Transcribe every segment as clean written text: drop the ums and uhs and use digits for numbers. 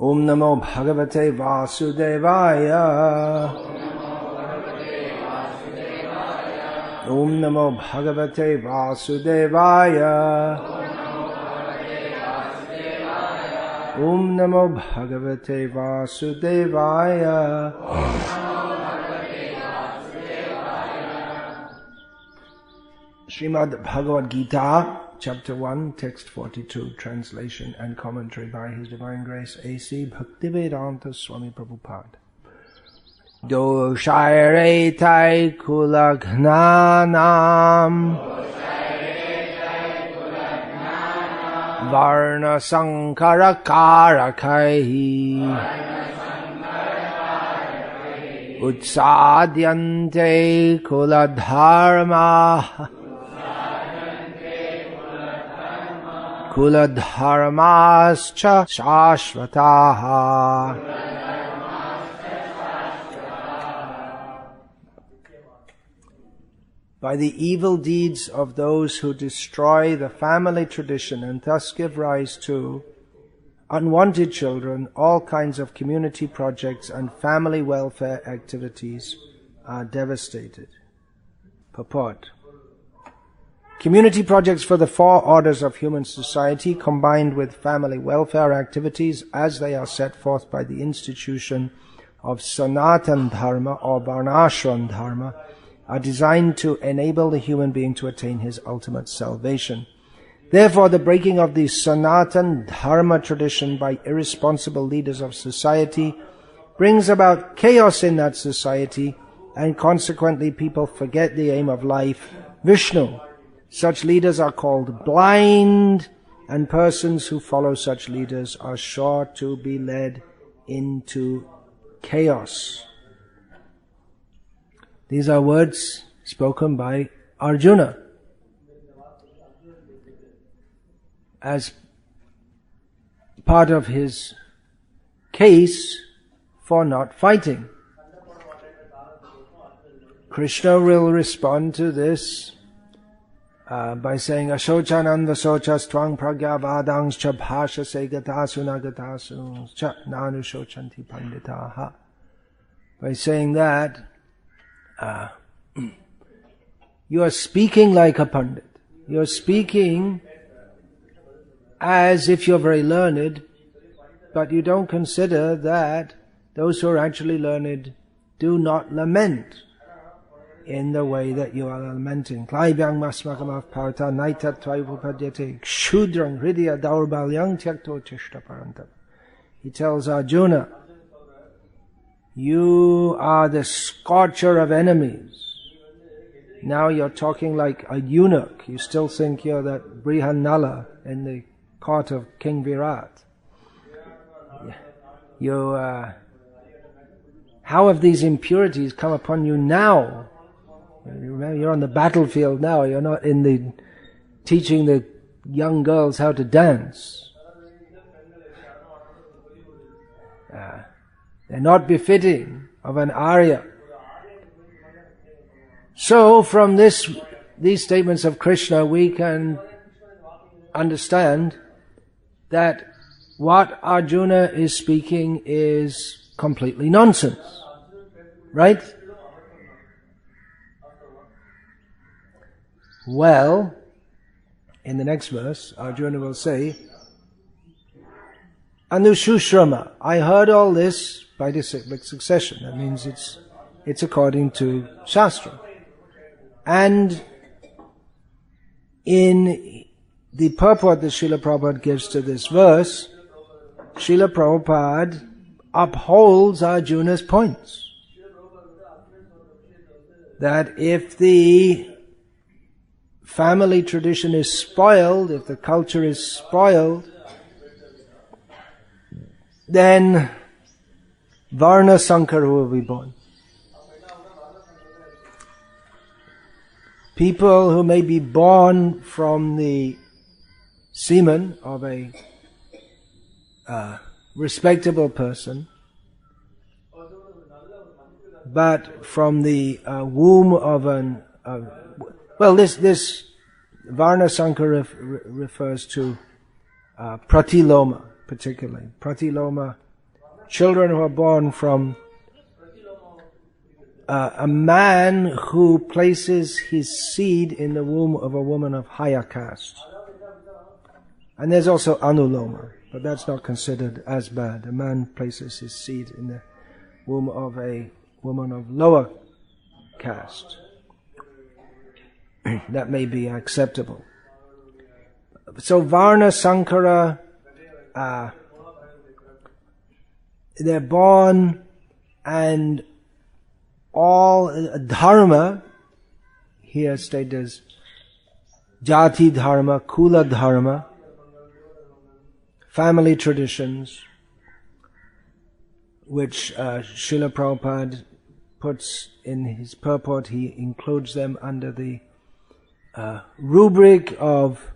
Om Namo Bhagavate Vasudevaya. Om Namo Bhagavate Vasudevaya. Om Namo Bhagavate Vasudevaya. Srimad Bhagavad-gita, Chapter 1, Text 42, Translation and Commentary by His Divine Grace A.C. Bhakti-Vedanta Swami Prabhupada. Doshaire kulagnanam Varnasankara karakai Utsadyante kuladharma Kuladharmascha shashvataha. By the evil deeds of those who destroy the family tradition and thus give rise to unwanted children, all kinds of community projects and family welfare activities are devastated. Purport. Community projects for the four orders of human society combined with family welfare activities as they are set forth by the institution of Sanatan Dharma or Varnasrama Dharma are designed to enable the human being to attain his ultimate salvation. Therefore, the breaking of the Sanatan Dharma tradition by irresponsible leaders of society brings about chaos in that society, and consequently people forget the aim of life, Vishnu. Such leaders are called blind, and persons who follow such leaders are sure to be led into chaos. These are words spoken by Arjuna as part of his case for not fighting. Krishna will respond to this by saying, Ashochananda sochas tvang pragyavadang cha bhasha se gatasu nagatasu cha nanu shochanti panditaha. By saying that, you are speaking like a pandit. You are speaking as if you're very learned, but you don't consider that those who are actually learned do not lament in the way that you are lamenting. Klaibyang masmakamav parta naitat tvaivupadyate kshudrang hridya daurbalyang tyakto chishtaparantam. He tells Arjuna, you are the scorcher of enemies. Now you're talking like a eunuch. You still think you're that Brihanala in the court of King Virat. How have these impurities come upon you now? Remember, you're on the battlefield now. You're not teaching the young girls how to dance. They're not befitting of an Arya. So from these statements of Krishna, we can understand that what Arjuna is speaking is completely nonsense. Right? Well, in the next verse, Arjuna will say, Anushushrama, I heard all this by the cyclic succession. That means it's according to Shastra. And in the purport that Srila Prabhupada gives to this verse, Srila Prabhupada upholds Arjuna's points. That if the family tradition is spoiled, if the culture is spoiled, then Varnasankara will be born. People who may be born from the semen of a respectable person, but from the womb of this Varnasankara refers to pratiloma particularly. Pratiloma children who are born from a man who places his seed in the womb of a woman of higher caste. And there's also anuloma, but that's not considered as bad. A man places his seed in the womb of a woman of lower caste. That may be acceptable. So Varna Sankara, they're born, and all dharma, here stated as jati dharma, kula dharma, family traditions, which Srila Prabhupada puts in his purport, he includes them under the rubric of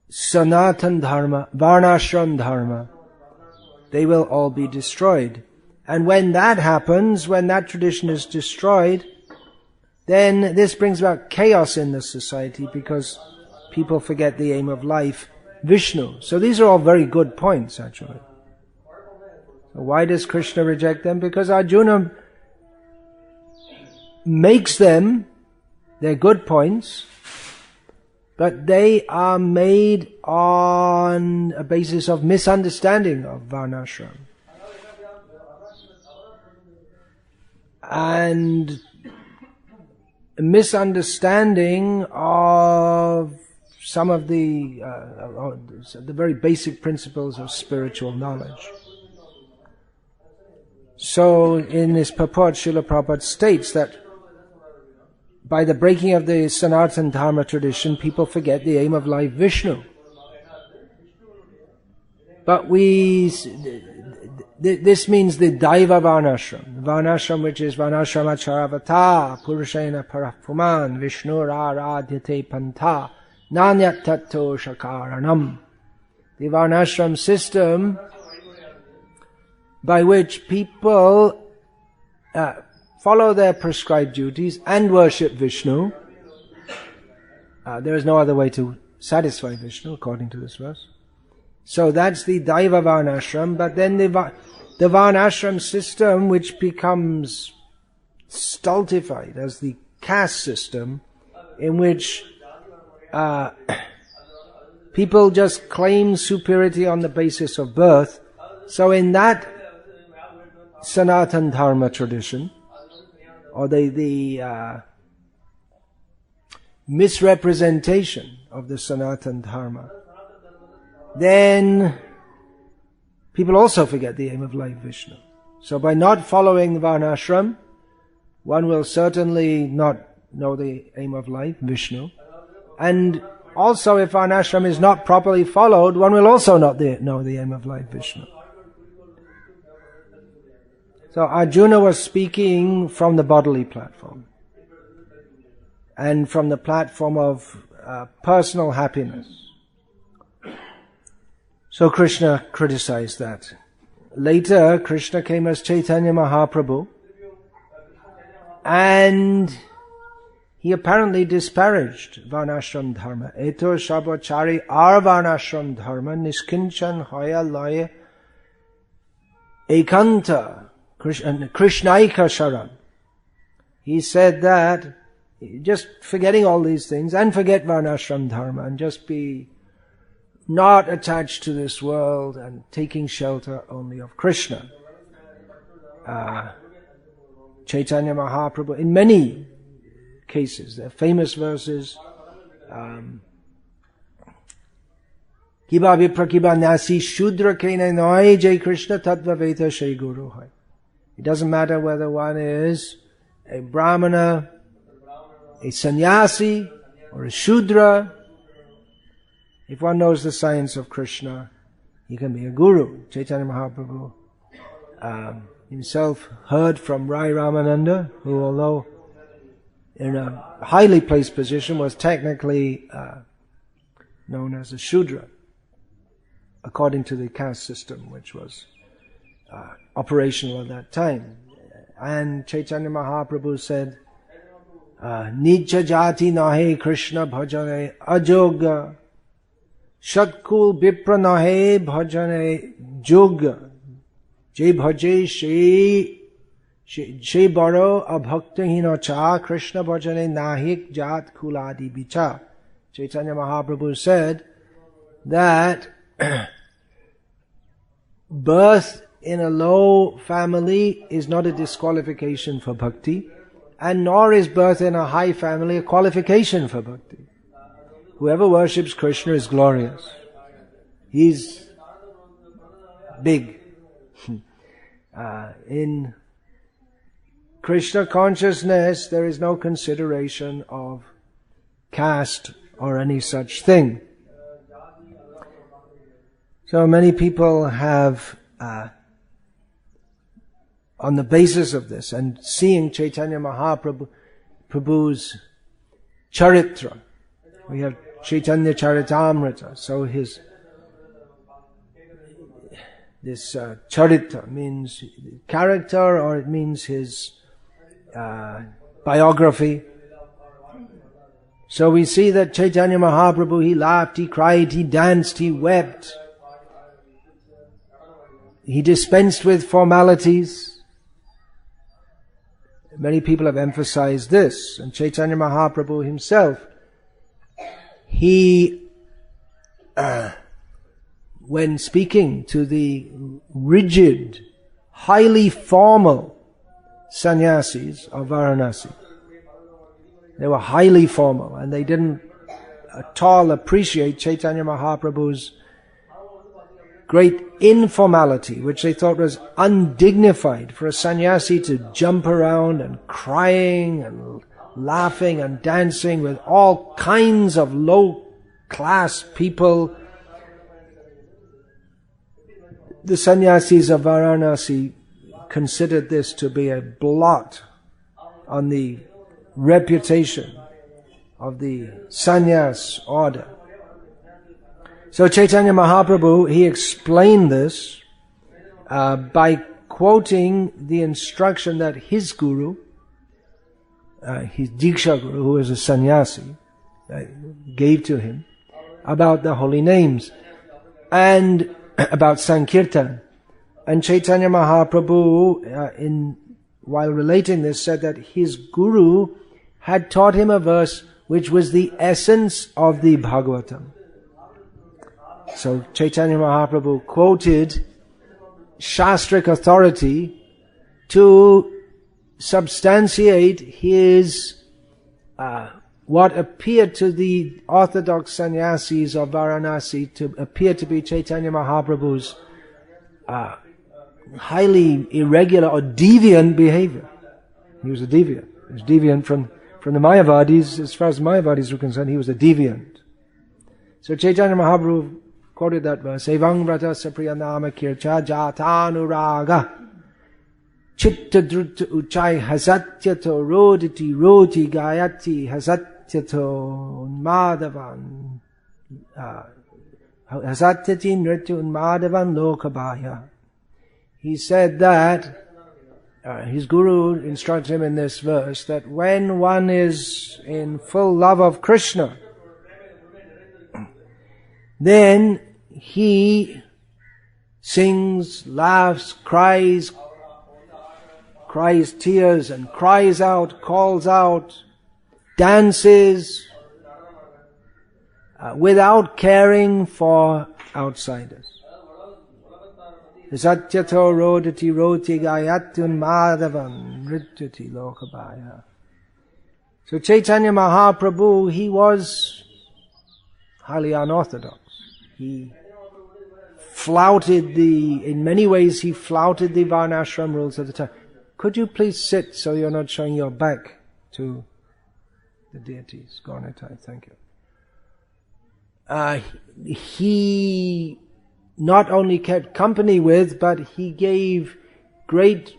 Sanatan Dharma, Varnashram Dharma. They will all be destroyed. And when that happens, when that tradition is destroyed, then this brings about chaos in the society because people forget the aim of life, Vishnu. So these are all very good points, actually. So why does Krishna reject them? Because Arjuna makes them, they're good points, but they are made on a basis of misunderstanding of Varnashram. And a misunderstanding of some of the very basic principles of spiritual knowledge. So in this purport, Srila Prabhupada states that by the breaking of the Sanatana Dharma tradition, people forget the aim of life, Vishnu. But this means the Daiva Varnashram. Varnashram, which is Varnashrama Charavata, Purushena Parapuman, Vishnu Aradhyate Panta, Nanyat Tato Shakaranam. The Varnashram system by which people follow their prescribed duties and worship Vishnu. There is no other way to satisfy Vishnu, according to this verse. So that's the Daiva Varnashram, but then the Varnashram system, which becomes stultified as the caste system, in which people just claim superiority on the basis of birth. So in that Sanatana Dharma tradition, or the misrepresentation of the Sanatana Dharma, then people also forget the aim of life, Vishnu. So by not following Varnashram, one will certainly not know the aim of life, Vishnu. And also if Varnashram is not properly followed, one will also not know the aim of life, Vishnu. So Arjuna was speaking from the bodily platform and from the platform of personal happiness. So Krishna criticized that. Later, Krishna came as Chaitanya Mahaprabhu, and he apparently disparaged Varnashram Dharma. Eto Shabachari ar Varnashram Dharma Niskinchan Hoya Laya Ekanta Krishnaika Sharan. He said that, just forgetting all these things, and forget Varnashram Dharma, and just be not attached to this world and taking shelter only of Krishna. Chaitanya Mahaprabhu, in many cases, there are famous verses, Kiba Vipra Kiba Nasi Shudra Kena Noi Jai Krishna Tattva Veta Shai Guru Hai. It doesn't matter whether one is a Brahmana, a sannyasi, or a Shudra. If one knows the science of Krishna, he can be a guru. Chaitanya Mahaprabhu himself heard from Rai Ramananda, who although in a highly placed position was technically known as a Shudra, according to the caste system which was operational at that time. And Chaitanya Mahaprabhu said, Nicha jati nahe Krishna bhajane ajoga Shatkul Vipra nahe bhajane joga. Je bhaje she baro abhaktahino cha Krishna bhajane nahik jat kuladi bicha. Chaitanya Mahaprabhu said that birth in a low family is not a disqualification for bhakti, and nor is birth in a high family a qualification for bhakti. Whoever worships Krishna is glorious. He's big. In Krishna consciousness, there is no consideration of caste or any such thing. So many people have, on the basis of this, and seeing Chaitanya Mahaprabhu's charitra, we have Chaitanya Charitamrita, so this charita means character, or it means his biography. So we see that Chaitanya Mahaprabhu, he laughed, he cried, he danced, he wept. He dispensed with formalities. Many people have emphasized this. And Chaitanya Mahaprabhu himself, he, when speaking to the rigid, highly formal sannyasis of Varanasi, they were highly formal, and they didn't at all appreciate Chaitanya Mahaprabhu's great informality, which they thought was undignified for a sannyasi to jump around and crying and laughing and dancing with all kinds of low-class people. The sannyasis of Varanasi considered this to be a blot on the reputation of the sannyas order. So Chaitanya Mahaprabhu, he explained this by quoting the instruction that his guru, his Diksha Guru, who was a sannyasi, gave to him about the holy names and about Sankirtan. And Chaitanya Mahaprabhu, while relating this, said that his guru had taught him a verse which was the essence of the Bhagavatam. So Chaitanya Mahaprabhu quoted Shastric authority to substantiate his what appeared to the orthodox sannyasis of Varanasi to appear to be Chaitanya Mahaprabhu's highly irregular or deviant behavior. He was a deviant. He was deviant from the Mayavadis. As far as Mayavadis were concerned, he was a deviant. So Chaitanya Mahaprabhu quoted that verse, Evang vrata sapriyanama kircha jatanuraga chitta drutta uchai hasatyato roditi roti gayati hasatyato unmadavan hasatyati nritya unmadavan lokabhaya. He said that his guru instructed him in this verse that when one is in full love of Krishna, then he sings, laughs, cries tears and cries out, calls out, dances without caring for outsiders. Satyato rodati roti gayatun madhavan rityati lokabhaya. So Chaitanya Mahaprabhu, he was highly unorthodox. He flouted in many ways he flouted the Varnashram rules of the time. Could you please sit so you're not showing your back to the deities? Gornitai, thank you. He not only kept company with, but he gave great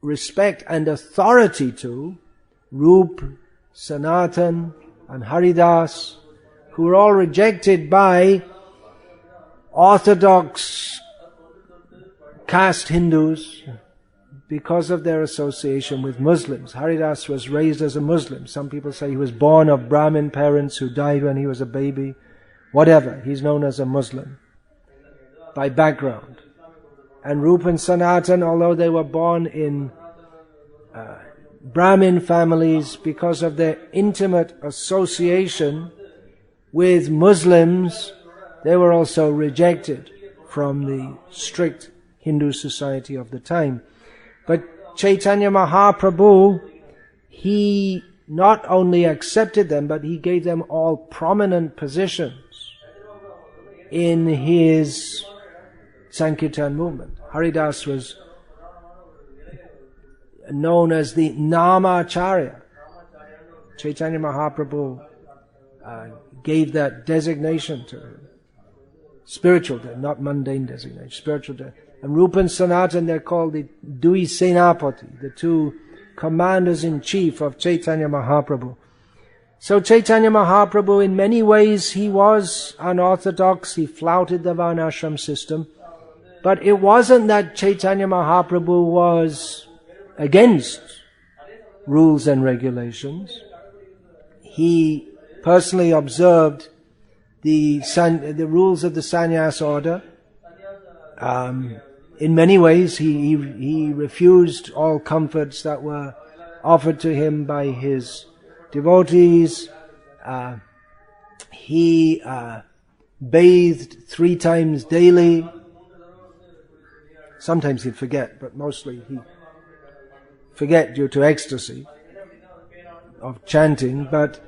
respect and authority to Rup, Sanatan, and Haridas, who were all rejected by orthodox caste Hindus because of their association with Muslims. Haridas was raised as a Muslim. Some people say he was born of Brahmin parents who died when he was a baby. Whatever, he's known as a Muslim by background. And Rupa and Sanatan, although they were born in Brahmin families, because of their intimate association with Muslims, they were also rejected from the strict Hindu society of the time. But Chaitanya Mahaprabhu, he not only accepted them, but he gave them all prominent positions in his Sankirtan movement. Haridas was known as the Namacharya. Chaitanya Mahaprabhu gave that designation to him. Spiritual, not mundane designation, spiritual. And Rupa and Sanatan, they're called the Dui Senapati, the two commanders-in-chief of Chaitanya Mahaprabhu. So Chaitanya Mahaprabhu, in many ways, he was unorthodox, he flouted the Varnashram system, but it wasn't that Chaitanya Mahaprabhu was against rules and regulations. He personally observed the rules of the sannyas order. In many ways, he refused all comforts that were offered to him by his devotees. He bathed 3 times daily. Sometimes he'd forget, but mostly he'd forget due to ecstasy of chanting. But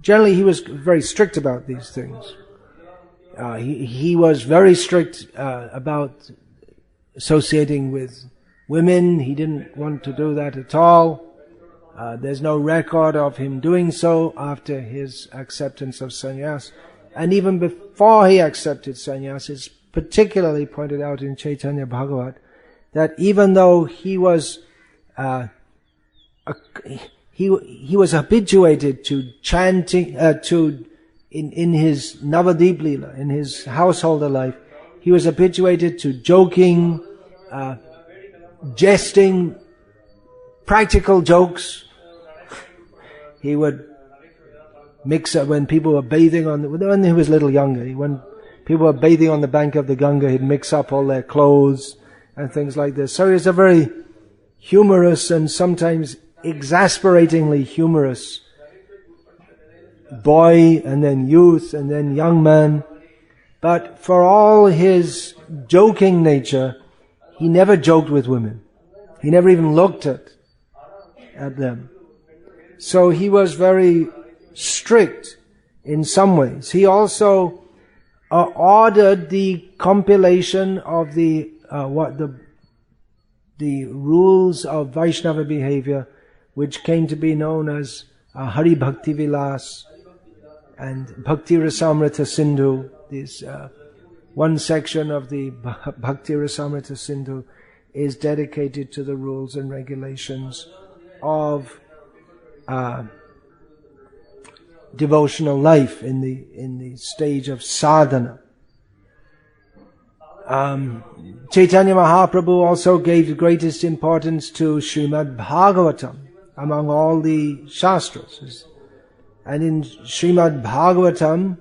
generally he was very strict about these things. He was very strict about associating with women. He didn't want to do that at all. There's no record of him doing so after his acceptance of sannyas. And even before he accepted sannyas, it's particularly pointed out in Chaitanya Bhagavat that even though he was he was habituated to chanting, in his Navadip Leela, in his householder life, he was habituated to joking, jesting, practical jokes. He would mix up when people were bathing when he was a little younger, when people were bathing on the bank of the Ganga, he'd mix up all their clothes and things like this. So he was a very humorous and sometimes exasperatingly humorous boy, and then youth, and then young man. But for all his joking nature, he never joked with women. He never even looked at them. So he was very strict in some ways. He also ordered the compilation of the rules of Vaishnava behavior, which came to be known as Hari Bhakti Vilas and Bhakti Rasamrita Sindhu. This one section of the Bhakti Rasamrita Sindhu is dedicated to the rules and regulations of devotional life in the stage of sadhana. Chaitanya Mahaprabhu also gave the greatest importance to Srimad Bhagavatam among all the Shastras. And in Srimad Bhagavatam,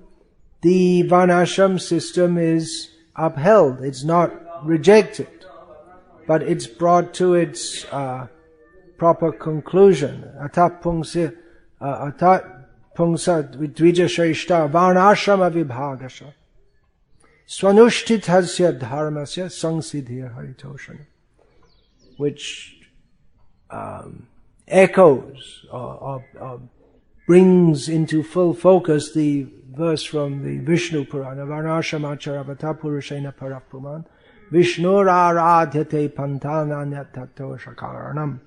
the Varnashram system is upheld. It's not rejected, but it's brought to its proper conclusion. Atat pungsa vidvija shreshta varnashrama vibhagasha swanushtithasya dharmasya sangsiddhya haritoshana, which echoes or brings into full focus the verse from the Vishnu Purana, Varnashramacharabhata Purushena Parapuman Vishnuraradhyate Pantananyatato Shakaranam.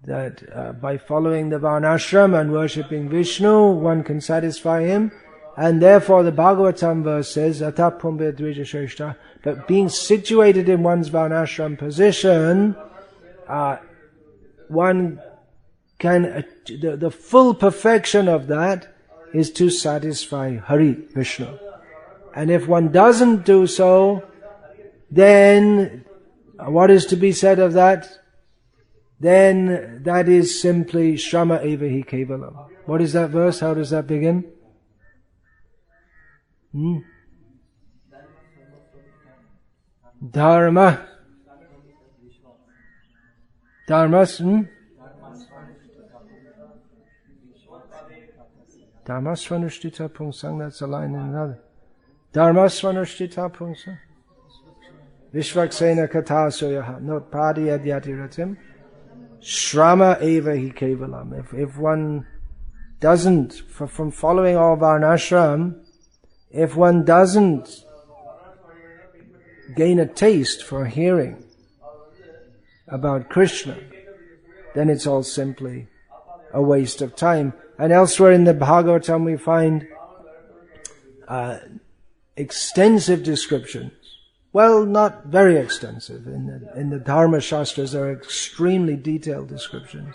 That by following the Varnashram and worshipping Vishnu, one can satisfy him. And therefore the Bhagavatam verse says, Ata Pumbe Dvija Shreshta, but being situated in one's Varnashram position, one can, the full perfection of that is to satisfy Hari, Vishnu. And if one doesn't do so, then what is to be said of that? Then that is simply Shrama Eva Hi Kevalam. What is that verse? How does that begin? Dharma. Dharmas. Dharmasvanushtita pungsang, that's a line in another. Dharmasvanushtita pungsang. Vishvaksena kathasoyaha notpadi adyatiratim. Shrama eva hi kevalam. If one doesn't, from following all Varnashram, if one doesn't gain a taste for hearing about Krishna, then it's all simply a waste of time. And elsewhere in the Bhagavatam we find extensive descriptions. Well, not very extensive. In the Dharma Shastras there are extremely detailed descriptions.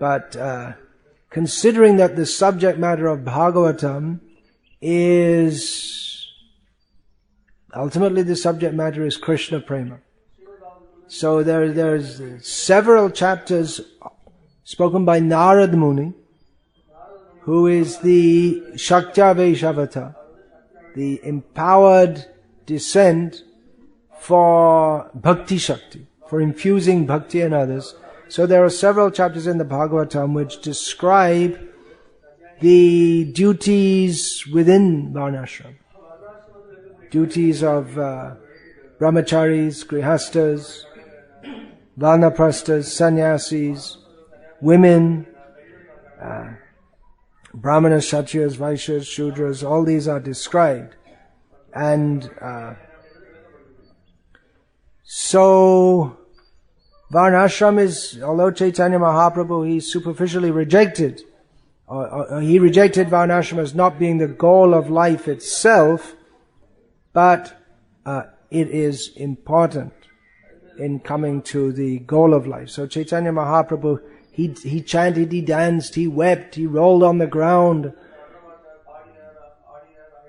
But considering that the subject matter of Bhagavatam is, ultimately the subject matter is Krishna Prema. So there's several chapters spoken by Narad Muni, who is the Shaktya Vaishavata, the empowered descent for Bhakti Shakti, for infusing Bhakti in others. So there are several chapters in the Bhagavatam which describe the duties within Varnashram. Duties of brahmacharis, grihastas, vanaprasthas, sannyasis, women, brahmanas, kshatriyas, vaishyas, shudras, all these are described. And so Varnashram is, although Chaitanya Mahaprabhu, he superficially rejected, he rejected Varnashram as not being the goal of life itself, but it is important in coming to the goal of life. So Chaitanya Mahaprabhu, he chanted, he danced, he wept, he rolled on the ground.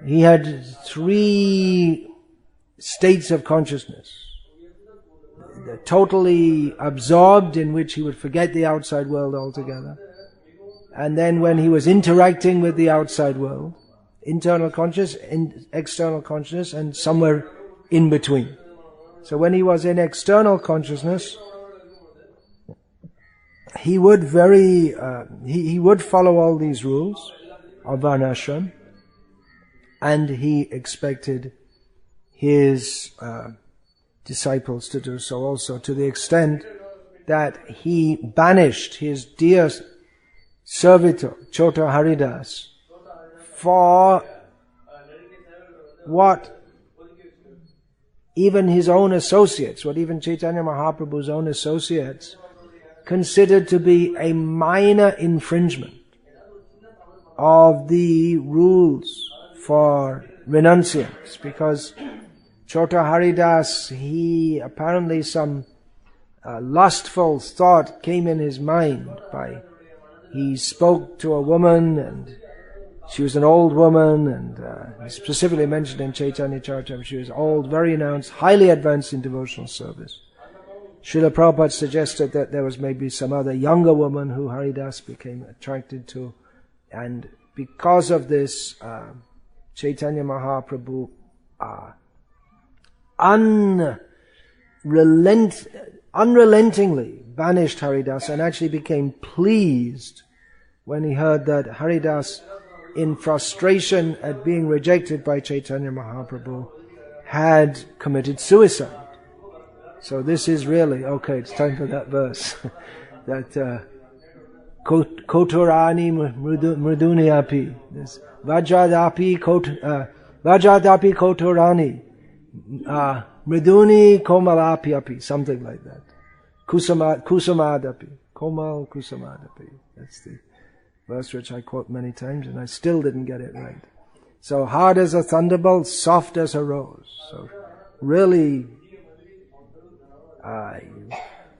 He had 3 states of consciousness. Totally absorbed, in which he would forget the outside world altogether. And then when he was interacting with the outside world, internal consciousness, external consciousness, and somewhere in between. So when he was in external consciousness, he would he would follow all these rules of Varnashram, and he expected his disciples to do so also, to the extent that he banished his dear servitor, Chota Haridas, for what even his own associates, what even Chaitanya Mahaprabhu's own associates considered to be a minor infringement of the rules for renunciants, because Chota Haridas, he apparently some lustful thought came in his mind he spoke to a woman, and she was an old woman, and specifically mentioned in Chaitanya Charitamrita, she was old, very announced, highly advanced in devotional service. Srila Prabhupada suggested that there was maybe some other younger woman who Haridas became attracted to, and because of this, Chaitanya Mahaprabhu unrelentingly banished Haridas, and actually became pleased when he heard that Haridas, in frustration at being rejected by Chaitanya Mahaprabhu, had committed suicide. So this is really, okay, it's time for that verse. That Kotorani mriduni api, this Vajradapi kotorani, mriduni komalapi api, something like that. Kusamadapi, komal kusamadapi. That's the verse which I quote many times, and I still didn't get it right. So hard as a thunderbolt, soft as a rose. So really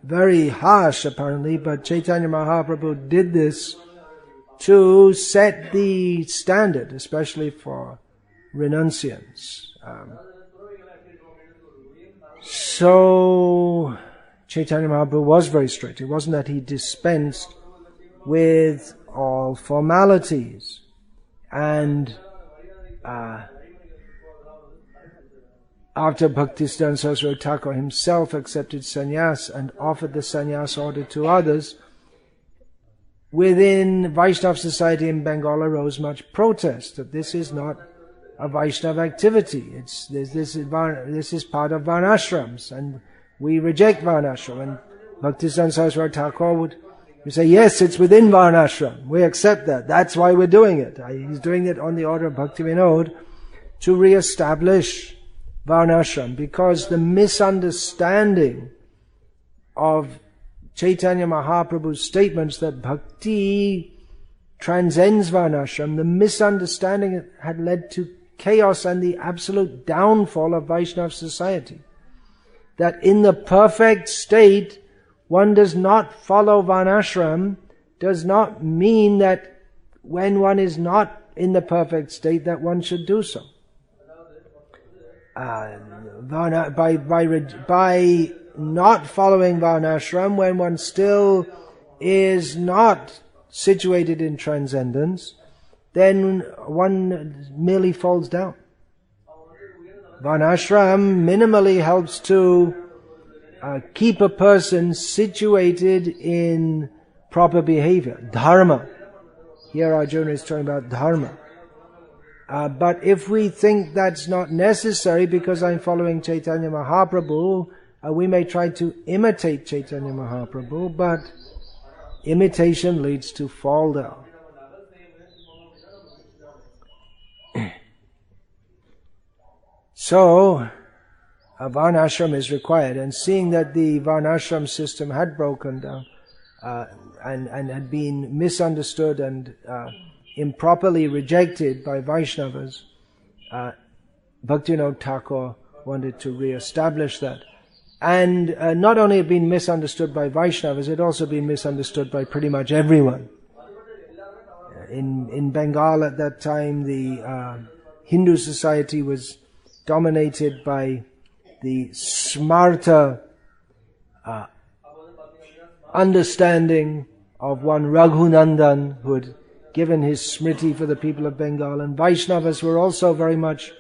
very harsh apparently, but Chaitanya Mahaprabhu did this to set the standard, especially for renunciants. So Chaitanya Mahaprabhu was very strict. It wasn't that he dispensed with all formalities. after Bhaktisiddhanta Saraswati Thakur himself accepted sannyas and offered the sannyas order to others, within Vaishnava society in Bengal arose much protest that this is not a Vaishnava activity. This is part of Varnashrams, and we reject Varnashram. And Bhaktisiddhanta Saraswati Thakur would say, yes, it's within Varnashram. We accept that. That's why we're doing it. He's doing it on the order of Bhakti Vinod to re-establish Varnashram, because the misunderstanding of Chaitanya Mahaprabhu's statements that bhakti transcends Varnashram, the misunderstanding had led to chaos and the absolute downfall of Vaishnava society. That in the perfect state, one does not follow Varnashram, does not mean that when one is not in the perfect state that one should do so. By not following Varnashram, when one still is not situated in transcendence, then one merely falls down. Varnashram minimally helps to keep a person situated in proper behavior, dharma. Here Arjuna is talking about dharma. But if we think that's not necessary because I'm following Chaitanya Mahaprabhu, we may try to imitate Chaitanya Mahaprabhu, but imitation leads to fall down. So, a Varnashram is required, and seeing that the Varnashram system had broken down and had been misunderstood and improperly rejected by Vaishnavas, Bhaktivinoda Thakur wanted to re-establish that. And not only had been misunderstood by Vaishnavas, it had also been misunderstood by pretty much everyone. In Bengal at that time, the Hindu society was dominated by the smarta understanding of one Raghunandan, who had given his smriti for the people of Bengal, and Vaishnavas were also very much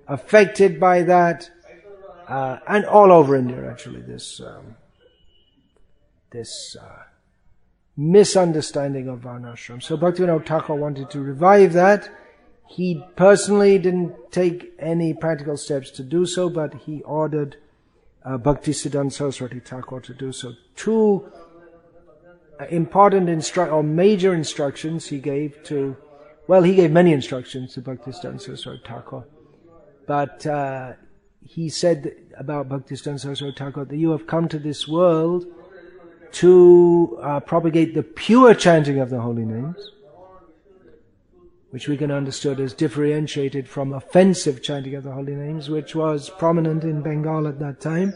affected by that, and all over India actually, this misunderstanding of Varnashram. So Bhaktivinoda Thakur wanted to revive that. He personally didn't take any practical steps to do so, but he ordered Bhaktisiddhanta Saraswati Thakur to do so. Two important major instructions he gave to, he gave many instructions to Bhaktisiddhanta Saraswati Thakur, but he said about Bhaktisiddhanta Saraswati Thakur that you have come to this world to propagate the pure chanting of the holy names, which we can understand as differentiated from offensive chanting of the holy names, which was prominent in Bengal at that time,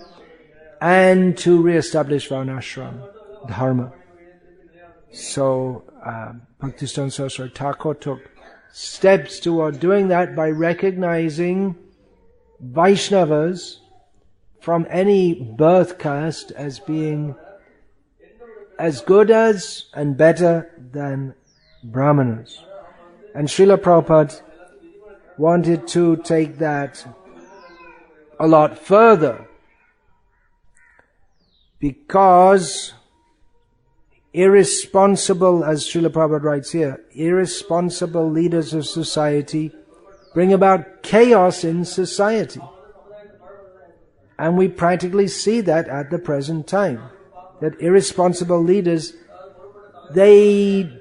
and to re-establish Varnashram dharma. So Bhaktisiddhanta Saraswati Thakur took steps toward doing that by recognizing Vaishnavas from any birth caste as being as good as and better than Brahmanas. And Srila Prabhupada wanted to take that a lot further, because irresponsible, as Srila Prabhupada writes here, irresponsible leaders of society bring about chaos in society. And we practically see that at the present time. That irresponsible leaders, they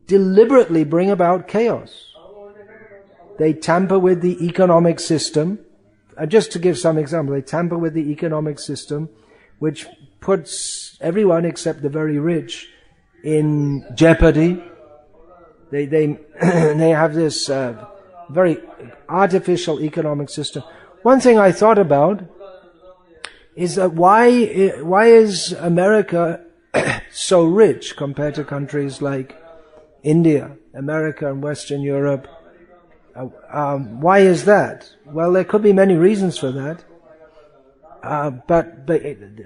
deliberately bring about chaos. They tamper with the economic system. Just to give some example, they tamper with the economic system, which puts everyone except the very rich in jeopardy. They have this very artificial economic system. One thing I thought about is that why is America so rich compared to countries like India, America and Western Europe? Why is that? Well, there could be many reasons for that. But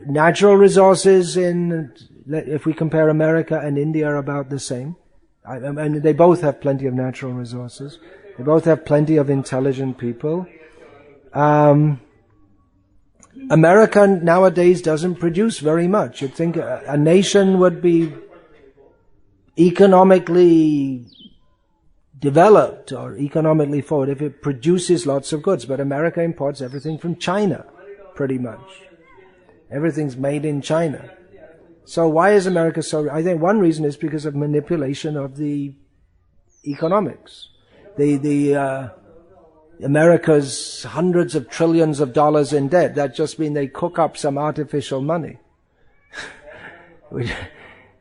natural resources if we compare America and India, are about the same. And they both have plenty of natural resources. They both have plenty of intelligent people. America nowadays doesn't produce very much. You'd think a nation would be economically developed or economically forward if it produces lots of goods. But America imports everything from China, pretty much. Everything's made in China. So why is America so... I think one reason is because of manipulation of the economics. America's hundreds of trillions of dollars in debt. That just means they cook up some artificial money.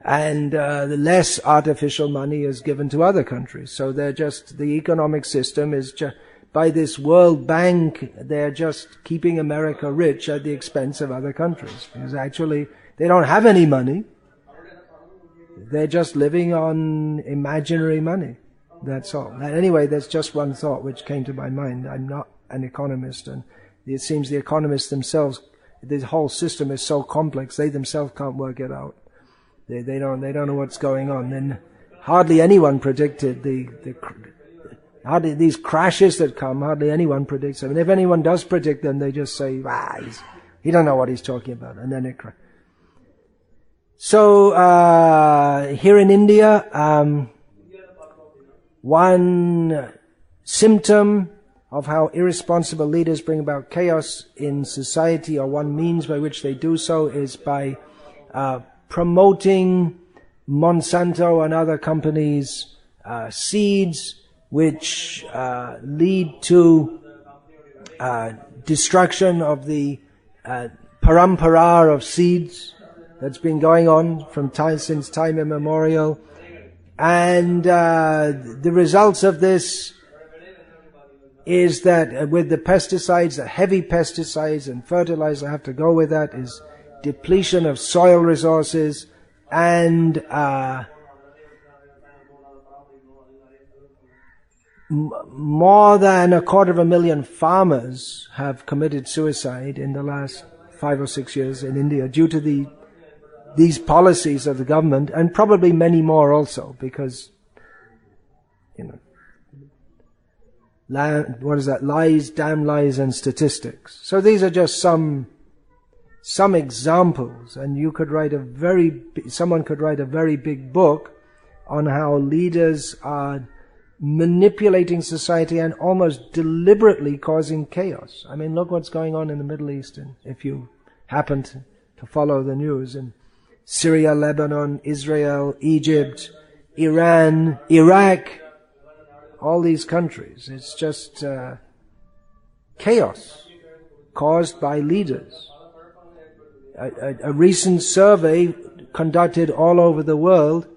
And the less artificial money is given to other countries. So they're just... the economic system is just... by this World Bank, they're just keeping America rich at the expense of other countries. Because actually, they don't have any money. They're just living on imaginary money. That's all. Anyway, there's just one thought which came to my mind. I'm not an economist, and it seems the economists themselves, the whole system is so complex, they themselves can't work it out. They don't know what's going on. Then hardly anyone predicted hardly these crashes that come. Hardly anyone predicts them. And if anyone does predict them, they just say, he don't know what he's talking about, and then it crashes. So here in India, one symptom of how irresponsible leaders bring about chaos in society, or one means by which they do so, is by promoting Monsanto and other companies' seeds which lead to destruction of the parampara of seeds that's been going on since time immemorial. And the results of this is that with the pesticides, the heavy pesticides and fertilizer have to go with that, is depletion of soil resources, and more than 250,000 farmers have committed suicide in the last 5 or 6 years in India due to these policies of the government, and probably many more also, because, lies, damn lies and statistics. So these are just some examples, and someone could write a very big book on how leaders are manipulating society and almost deliberately causing chaos. I mean, look what's going on in the Middle East, and if you happen to follow the news, in Syria, Lebanon, Israel, Egypt, Iran, Iraq, all these countries. It's just chaos caused by leaders. A recent survey conducted all over the world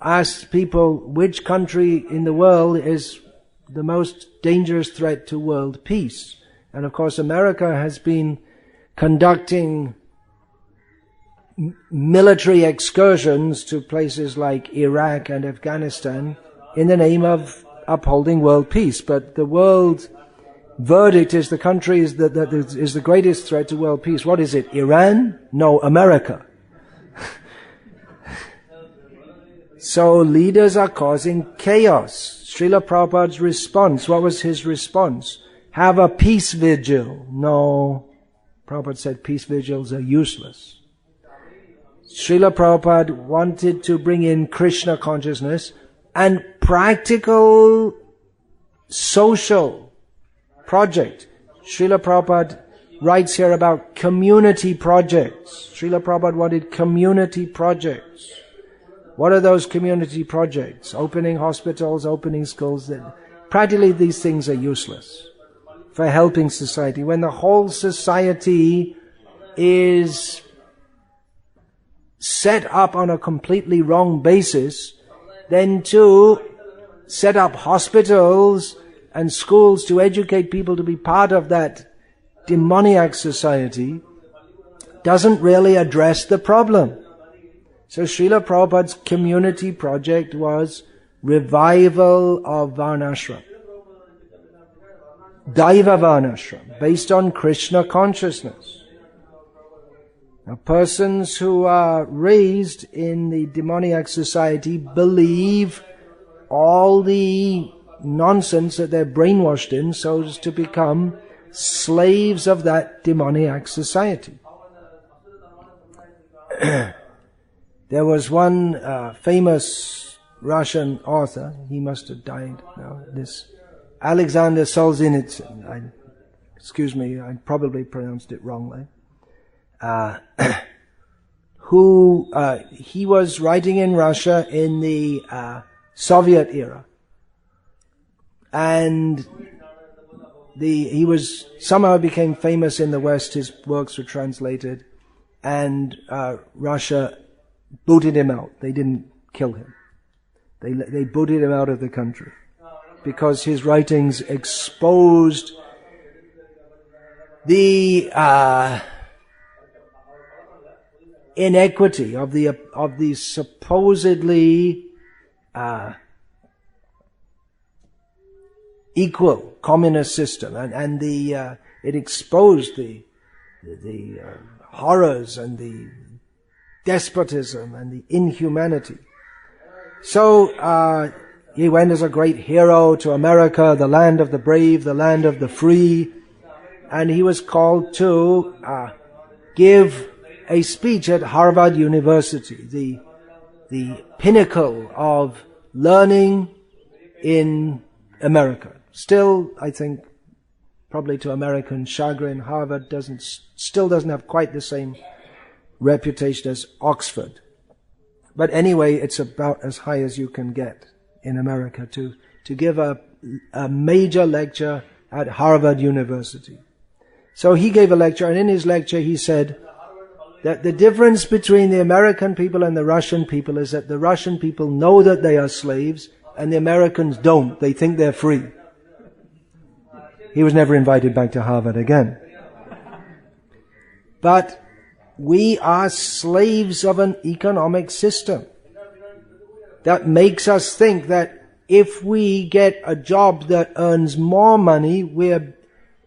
asked people which country in the world is the most dangerous threat to world peace. And of course, America has been conducting military excursions to places like Iraq and Afghanistan in the name of upholding world peace. But the world verdict is the country that is the greatest threat to world peace. What is it? Iran? No, America. So leaders are causing chaos. Srila Prabhupada's response, what was his response? Have a peace vigil. No. Prabhupada said peace vigils are useless. Srila Prabhupada wanted to bring in Krishna consciousness and practical social project. Srila Prabhupada writes here about community projects. Srila Prabhupada wanted community projects. What are those community projects? Opening hospitals, opening schools. Practically these things are useless for helping society. When the whole society is set up on a completely wrong basis, then to set up hospitals and schools to educate people to be part of that demoniac society doesn't really address the problem. So Srila Prabhupada's community project was revival of Varnashram. Daiva Varnashram, based on Krishna consciousness. Now, persons who are raised in the demoniac society believe all the nonsense that they're brainwashed in so as to become slaves of that demoniac society. There was one famous Russian author, he must have died now, this Alexander Solzhenitsyn. Excuse me, I probably pronounced it wrongly. He was writing in Russia in the Soviet era. And he was somehow became famous in the West. His works were translated, and Russia booted him out. They didn't kill him. They booted him out of the country because his writings exposed the inequity of the supposedly equal communist system, and it exposed the horrors and the despotism and the inhumanity. So he went as a great hero to America, the land of the brave, the land of the free, and he was called to give a speech at Harvard University, the pinnacle of learning in America. Still, I think, probably to American chagrin, Harvard still doesn't have quite the same reputation as Oxford. But anyway, it's about as high as you can get in America to give a major lecture at Harvard University. So he gave a lecture, and in his lecture he said that the difference between the American people and the Russian people is that the Russian people know that they are slaves, and the Americans don't. They think they're free. He was never invited back to Harvard again. But we are slaves of an economic system that makes us think that if we get a job that earns more money,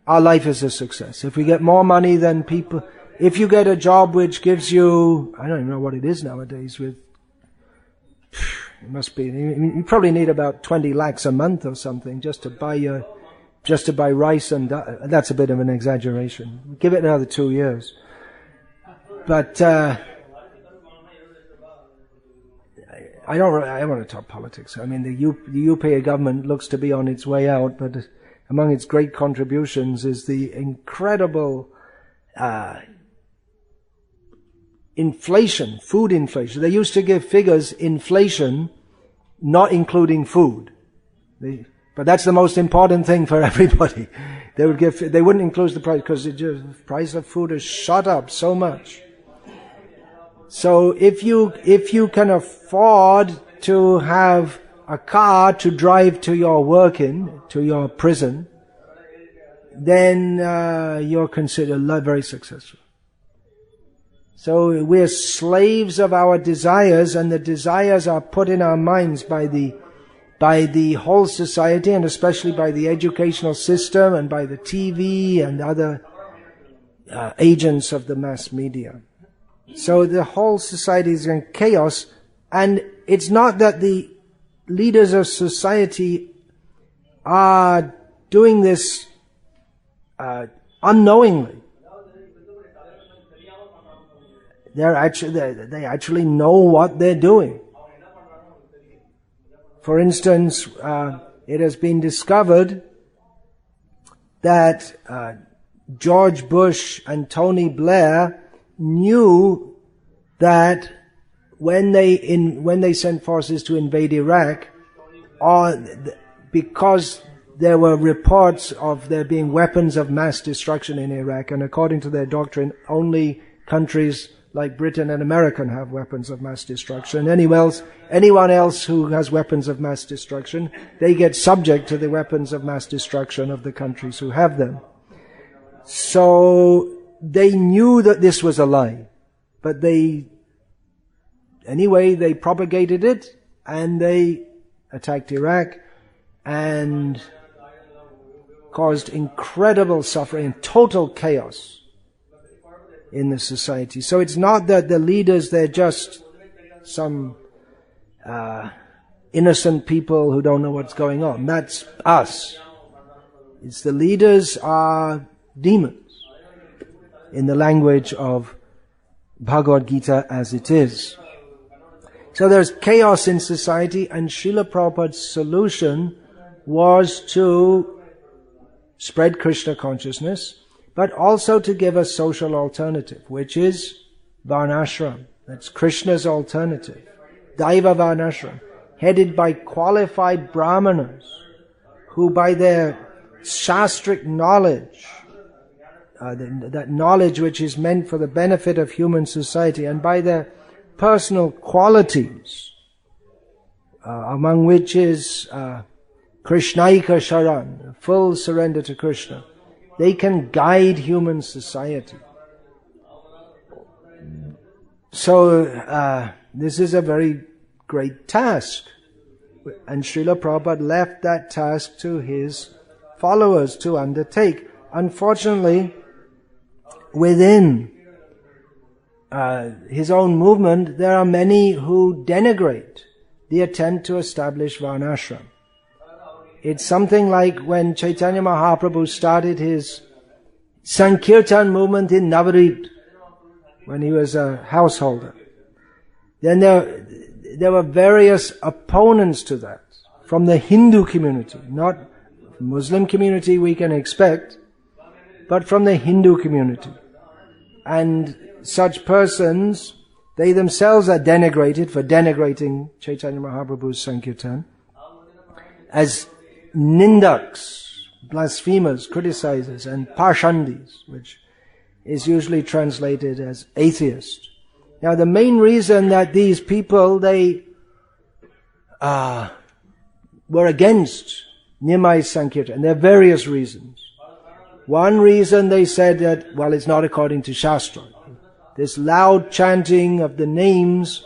our life is a success. If we get more money than people, if you get a job which gives you, I don't even know what it is nowadays, it must be, you probably need about 20 lakhs a month or something just to buy rice, and that's a bit of an exaggeration. Give it another 2 years. But I don't want to talk politics. I mean, the UPA government looks to be on its way out, but among its great contributions is the incredible inflation, food inflation. They used to give figures, inflation, not including food. But that's the most important thing for everybody. They wouldn't include the price because the price of food has shot up so much. So if you can afford to have a car to drive to your work to your prison, then you're considered very successful. So we're slaves of our desires, and the desires are put in our minds by the whole society, and especially by the educational system and by the TV and other agents of the mass media. So the whole society is in chaos, and it's not that the leaders of society are doing this unknowingly. They actually know what they're doing. For instance, it has been discovered that George Bush and Tony Blair knew that when they sent forces to invade Iraq, because there were reports of there being weapons of mass destruction in Iraq, and according to their doctrine, only countries like Britain and America have weapons of mass destruction. Anyone else who has weapons of mass destruction, they get subject to the weapons of mass destruction of the countries who have them. So they knew that this was a lie, but they propagated it, and they attacked Iraq and caused incredible suffering and total chaos in the society. So it's not that the leaders, they're just some innocent people who don't know what's going on. That's us. It's the leaders are demons, in the language of Bhagavad-gita as it is. So there's chaos in society, and Srila Prabhupada's solution was to spread Krishna consciousness, but also to give a social alternative, which is Varnashram. That's Krishna's alternative. Daiva Varnashram, headed by qualified brahmanas, who by their shastric knowledge, that knowledge which is meant for the benefit of human society, and by their personal qualities, among which is Krishnaika Sharan, full surrender to Krishna, they can guide human society. So this is a very great task, and Srila Prabhupada left that task to his followers to undertake. Unfortunately, within his own movement, there are many who denigrate the attempt to establish Varnashram. It's something like when Chaitanya Mahaprabhu started his Sankirtan movement in Navarit, when he was a householder. Then there were various opponents to that, from the Hindu community, not Muslim community we can expect, but from the Hindu community. And such persons, they themselves are denigrated for denigrating Chaitanya Mahaprabhu's Sankirtan as nindaks, blasphemers, criticizers, and parshandis, which is usually translated as atheist. Now the main reason that these people, they were against Nimai Sankirtan, there are various reasons. One reason they said that, well, it's not according to Shastra. This loud chanting of the names,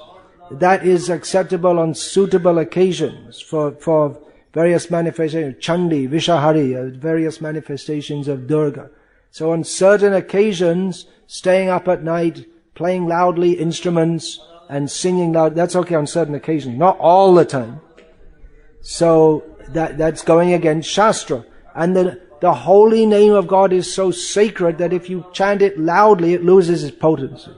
that is acceptable on suitable occasions for various manifestations, Chandi, Vishahari, various manifestations of Durga. So on certain occasions, staying up at night, playing loudly instruments and singing loud, that's okay on certain occasions, not all the time. So that's going against Shastra. And the holy name of God is so sacred that if you chant it loudly, it loses its potency.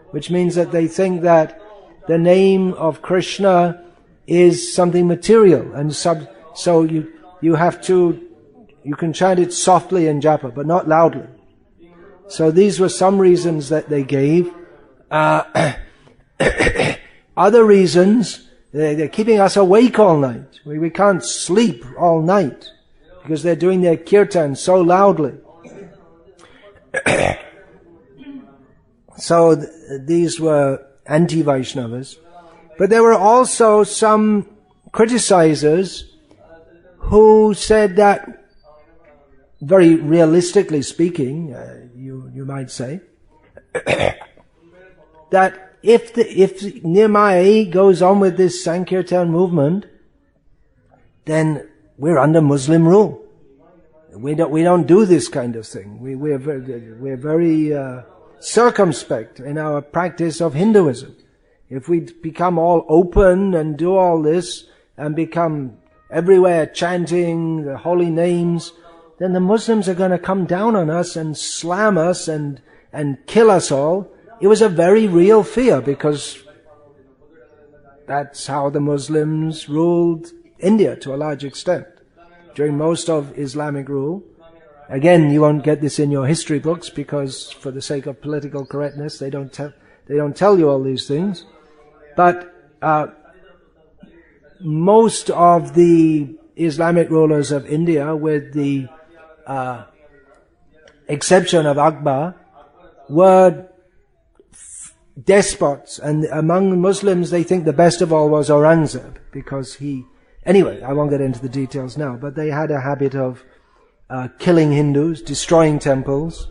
Which means that they think that the name of Krishna is something material, and so you have to, you can chant it softly in japa, but not loudly. So these were some reasons that they gave. Other reasons, they're keeping us awake all night. We can't sleep all night because they're doing their kirtan so loudly. So these were anti-Vaishnavas. But there were also some criticizers who said that, very realistically speaking, you might say, that if Nimai goes on with this Sankirtan movement, then we're under Muslim rule. We don't do this kind of thing. We're very circumspect in our practice of Hinduism. If we become all open and do all this and become everywhere chanting the holy names, then the Muslims are going to come down on us and slam us and kill us all. It was a very real fear, because that's how the Muslims ruled India to a large extent during most of Islamic rule. Again, you won't get this in your history books because, for the sake of political correctness, they don't tell you all these things. But most of the Islamic rulers of India, with the exception of Akbar, were despots, and among Muslims they think the best of all was Aurangzeb, because anyway, I won't get into the details now, but they had a habit of killing Hindus, destroying temples,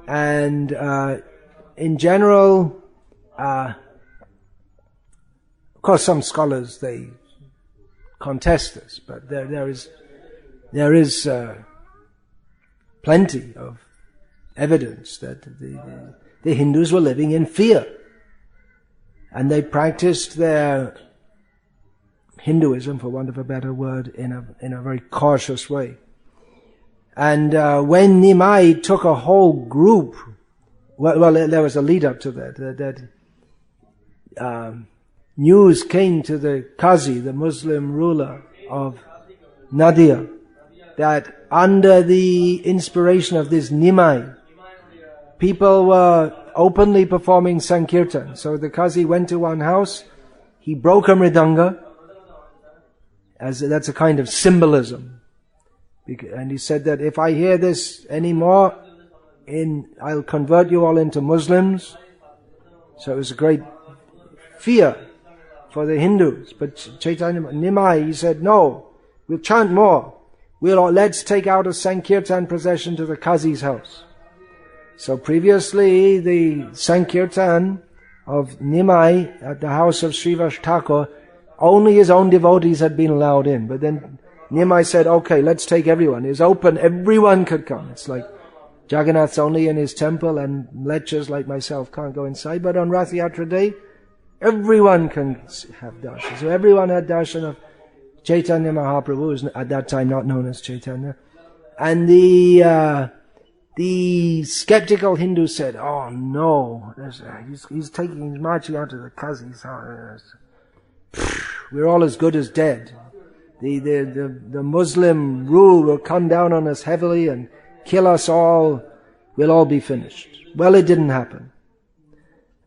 and in general, of course some scholars, they contest this, but there is plenty of evidence that the Hindus were living in fear, and they practiced their Hinduism, for want of a better word, in a very cautious way. And when Nimai took a whole group, well, there was a lead up to that news came to the Qazi, the Muslim ruler of Nadia, that under the inspiration of this Nimai, people were openly performing Sankirtan. So the Qazi went to one house, he broke a mridanga, that's a kind of symbolism. And he said that if I hear this anymore, I'll convert you all into Muslims. So it was a great fear for the Hindus. But Chaitanya Nimai, he said, no, we'll chant more. Let's take out a Sankirtan procession to the Qazi's house. So previously, the Sankirtan of Nimai at the house of Srivas Thakur, only his own devotees had been allowed in. But then Nimai said, okay, let's take everyone. It's open, everyone could come. It's like Jagannath's only in his temple and lectures like myself can't go inside. But on Rath Yatra Day, everyone can have darshan. So everyone had darshan of Chaitanya Mahaprabhu, who was at that time not known as Chaitanya. And the skeptical Hindu said, oh no, he's marching out to the Qazi's house. We're all as good as dead. The Muslim rule will come down on us heavily and kill us all. We'll all be finished. Well, it didn't happen.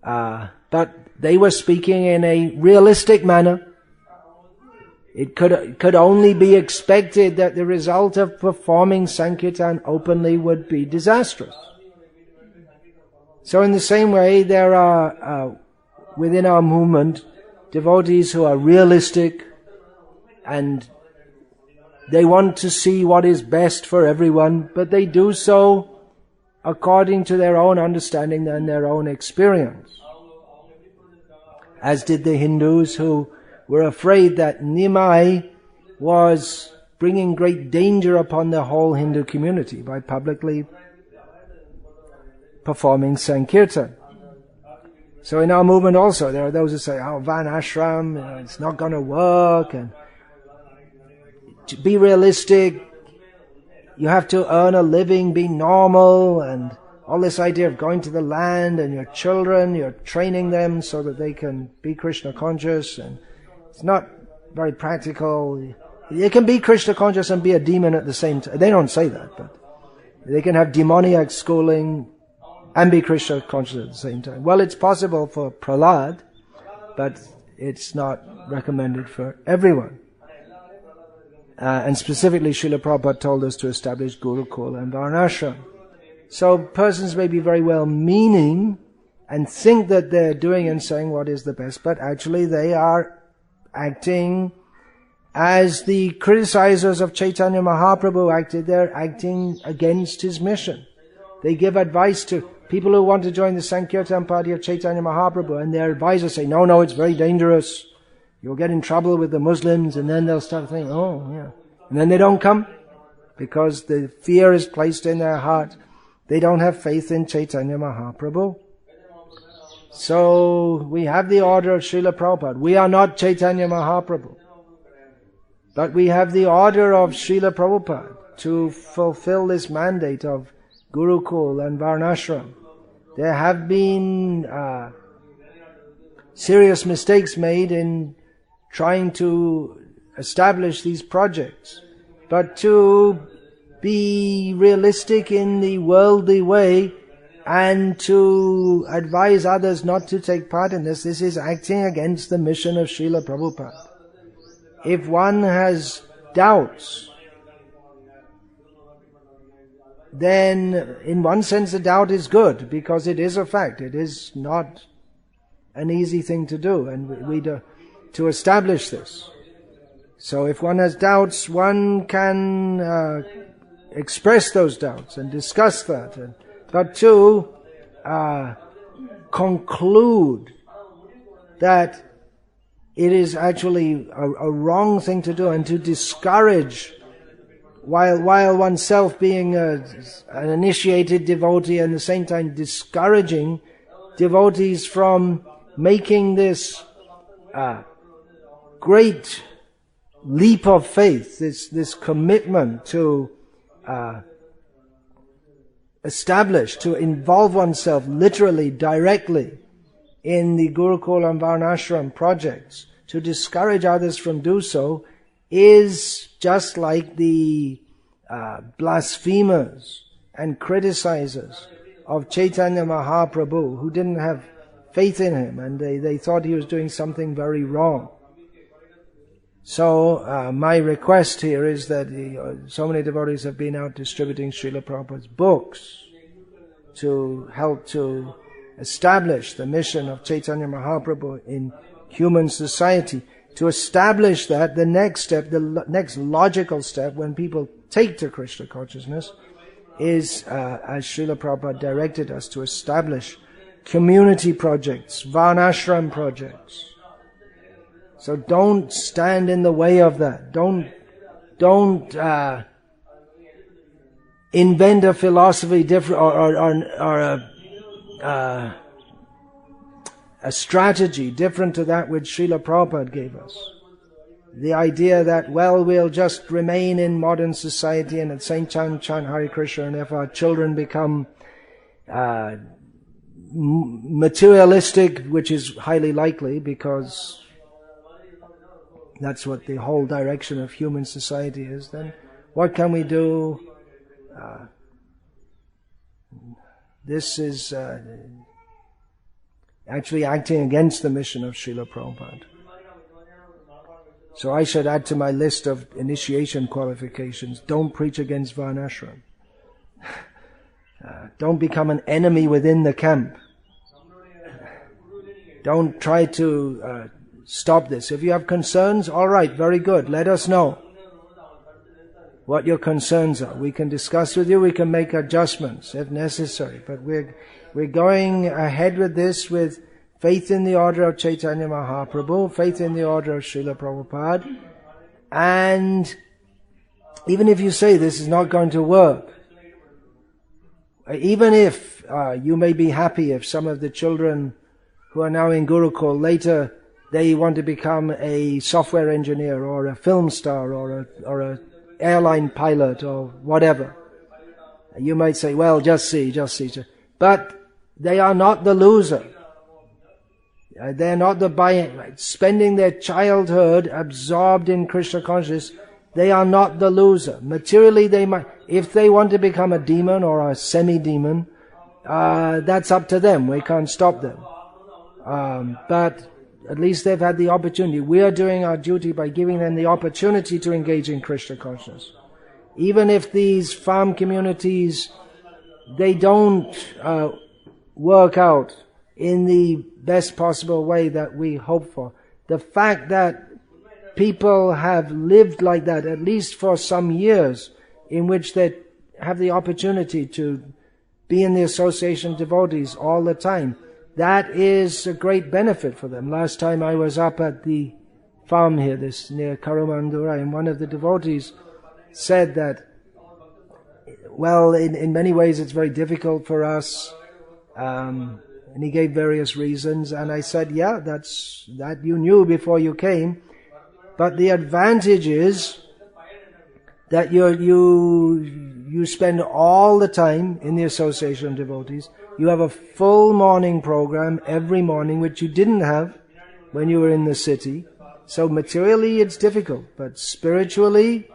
But they were speaking in a realistic manner. It could only be expected that the result of performing Sankirtan openly would be disastrous. So in the same way, there are within our movement devotees who are realistic and they want to see what is best for everyone, but they do so according to their own understanding and their own experience. As did the Hindus who were afraid that Nimai was bringing great danger upon the whole Hindu community by publicly performing Sankirtan. So in our movement also, there are those who say, oh, Varnashram, it's not going to work, and to be realistic, you have to earn a living, be normal, and all this idea of going to the land and your children, you're training them so that they can be Krishna conscious, and it's not very practical. You can be Krishna conscious and be a demon at the same time. They don't say that, but they can have demoniac schooling and be Krishna conscious at the same time. Well, it's possible for Prahlad, but it's not recommended for everyone. And specifically, Srila Prabhupada told us to establish Gurukul and Varnashram. So persons may be very well meaning and think that they're doing and saying what is the best, but actually they are acting as the criticizers of Chaitanya Mahaprabhu acted. They're acting against his mission. They give advice to people who want to join the Sankirtan party of Chaitanya Mahaprabhu, and their advisors say, no, it's very dangerous. You'll get in trouble with the Muslims, and then they'll start thinking, oh, yeah. And then they don't come, because the fear is placed in their heart. They don't have faith in Chaitanya Mahaprabhu. So, we have the order of Srila Prabhupada. We are not Chaitanya Mahaprabhu. But we have the order of Srila Prabhupada to fulfill this mandate of Gurukul and Varnashram. There have been serious mistakes made in trying to establish these projects. But to be realistic in the worldly way and to advise others not to take part in this is acting against the mission of Srila Prabhupada. If one has doubts, then in one sense the doubt is good, because it is a fact. It is not an easy thing to do, and we do, to establish this. So if one has doubts, one can express those doubts and discuss that. But to conclude that it is actually a wrong thing to do, and to discourage, while oneself being an initiated devotee, and at the same time discouraging devotees from making this great leap of faith, this commitment to establish, to involve oneself literally, directly in the Gurukul and Varnashram projects, to discourage others from do so, is just like the blasphemers and criticizers of Chaitanya Mahaprabhu, who didn't have faith in him and they thought he was doing something very wrong. So my request here is that so many devotees have been out distributing Srila Prabhupada's books to help to establish the mission of Chaitanya Mahaprabhu in human society. To establish that, the next step, the next logical step when people take to Krishna consciousness is, as Srila Prabhupada directed us, to establish community projects, Varnashram projects. So don't stand in the way of that. Don't invent a philosophy different or a strategy different to that which Srila Prabhupada gave us. The idea that, well, we'll just remain in modern society and at the same time chant Hare Krishna, and if our children become materialistic, which is highly likely because that's what the whole direction of human society is, then what can we do? This is actually acting against the mission of Srila Prabhupada. So I should add to my list of initiation qualifications, don't preach against Varnashram. Don't become an enemy within the camp. Don't try to stop this. If you have concerns, all right, very good. Let us know what your concerns are. We can discuss with you. We can make adjustments if necessary. But we're going ahead with this with faith in the order of Chaitanya Mahaprabhu, faith in the order of Srila Prabhupada. And even if you say this is not going to work, even if you may be happy if some of the children who are now in Gurukul later they want to become a software engineer or a film star or a airline pilot or whatever. You might say, well, just see. But they are not the loser. They're not spending their childhood absorbed in Krishna consciousness. They are not the loser. Materially, they might, if they want to become a demon or a semi-demon, that's up to them. We can't stop them. But at least they've had the opportunity. We are doing our duty by giving them the opportunity to engage in Krishna consciousness. Even if these farm communities, they don't work out in the best possible way that we hope for. The fact that people have lived like that, at least for some years, in which they have the opportunity to be in the association of devotees all the time, that is a great benefit for them. Last time I was up at the farm here, this near Karumandura, and one of the devotees said that, well, in many ways it's very difficult for us, and he gave various reasons, and I said, yeah, that you knew before you came, but the advantage is that you spend all the time in the association of devotees. You have a full morning program every morning, which you didn't have when you were in the city. So materially it's difficult, but spiritually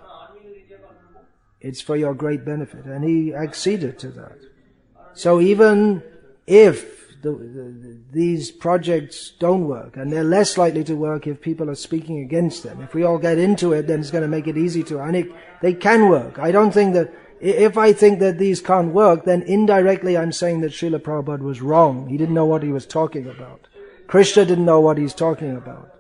it's for your great benefit. And he acceded to that. So even if these projects don't work, and they're less likely to work if people are speaking against them. If we all get into it, then it's going to make it easy to, and they can work. I don't think that, if I think that these can't work, then indirectly I'm saying that Srila Prabhupada was wrong. He didn't know what he was talking about. Krishna didn't know what he's talking about.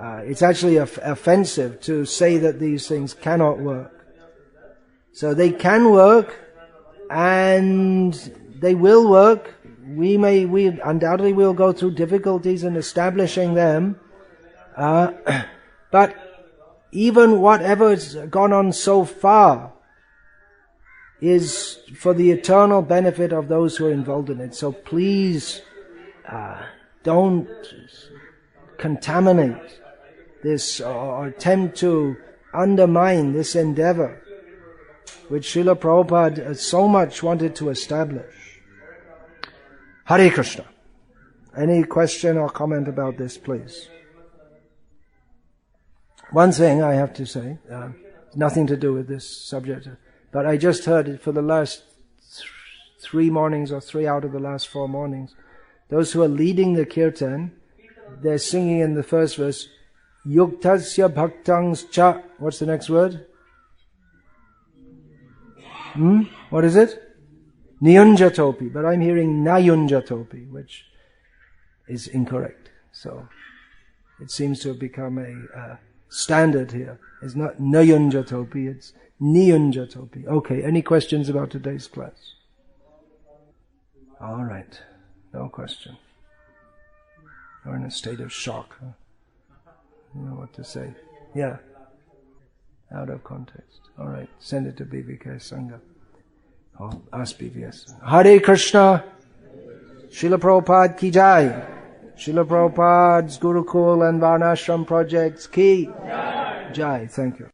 It's actually offensive to say that these things cannot work. So they can work, and they will work. We undoubtedly will go through difficulties in establishing them, but even whatever has gone on so far is for the eternal benefit of those who are involved in it. So please don't contaminate this or attempt to undermine this endeavor. which Srila Prabhupada so much wanted to establish. Hare Krishna. Any question or comment about this, please? One thing I have to say, nothing to do with this subject, but I just heard it for the last 3 mornings or 3 out of the last 4 mornings. Those who are leading the kirtan, they're singing in the first verse, Yuktasya bhaktangs cha. What's the next word? What is it? Niyunjatopi. But I'm hearing Nayunjatopi, which is incorrect. So it seems to have become a standard here. It's not Nayunjatopi, it's Niyunjatopi. Okay, any questions about today's class? All right, no question. You're in a state of shock. Huh? You know what to say. Yeah. Out of context. All right, send it to BVK Sangha. Oh, ask BVS. Hare Krishna. Srila Prabhupada ki jai. Srila Prabhupada's Gurukul and Varnashram projects ki jai. Thank you.